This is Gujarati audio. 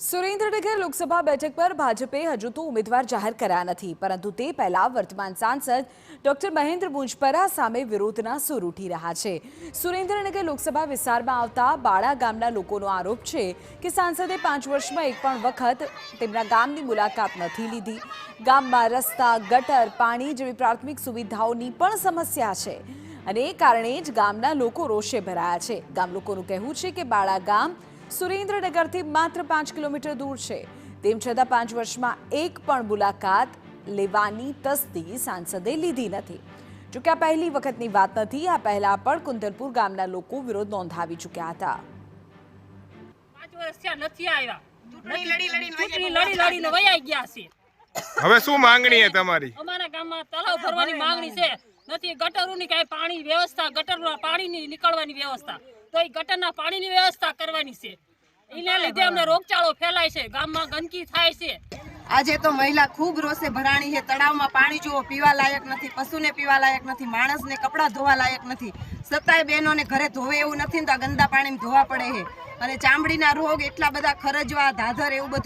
સુરેન્દ્રનગર લોકસભા બેઠક પર ભાજપે હજુ તો ઉમેદવાર જાહેર કર્યા નથી, પરંતુ તે પહેલા વર્તમાન સાંસદ ડોક્ટર મહેન્દ્ર મુંજપરા સામે વિરોધના સૂર ઉઠી રહ્યા છે। સુરેન્દ્રનગર લોકસભા વિસ્તારમાં આવતા બાળા ગામના લોકોનો આરોપ છે કે સાંસદે 5 વર્ષમાં એક પણ વખત તેમના ગામની મુલાકાત નથી લીધી। ગામમાં રસ્તા, ગટર, પાણી જેવી પ્રાથમિક સુવિધાઓની પણ સમસ્યા છે અને એ કારણે જ ગામના લોકો રોષે ભરાયા છે। ગામ લોકોનું કહેવું છે કે બાળા ગામ સુરેન્દ્રનગરથી માત્ર 5 કિલોમીટર દૂર છે, તેમ છતાં 5 વર્ષમાં એક પણ મુલાકાત લેવાની તસ્દી સાંસદે લીધી નથી। જો કે આ પહેલી વખતની વાત નથી, આ પહેલા પણ કુંદરપુર ગામના લોકો વિરોધ નોંધાવી ચૂક્યા હતા। 5 વર્ષ થયા નથી આવ્યા, ચૂંટણી લડીને વયા ગયા છે। હવે શું માંગણી છે તમારી? અમારા ગામમાં તળાવ ભરવાની માંગણી છે, નથી ગટરોની કાંઈ પાણી વ્યવસ્થા, ગટરના પાણીની નીકળવાની વ્યવસ્થા, તો એ ગટરના પાણીની વ્યવસ્થા કરવાની છે। એના લીધે અમને રોગચાળો ફેલાય છે, ગામમાં ગંદકી થાય છે। આજે તો મહિલા ખૂબ રોષે ભરાણી છે। તળાવમાં પાણી જુઓ, પીવા લાયક નથી, પશુને પીવા લાયક નથી, માણસને કપડાં ધોવા લાયક નથી, છતાંય બહેનોને ઘરે ધોવે એવું નથી ને તો ગંદા પાણીમાં ધોવા પડે છે। અને ચામડીના રોગ એટલા બધા, ખરજવા, ધાધર એવું બધું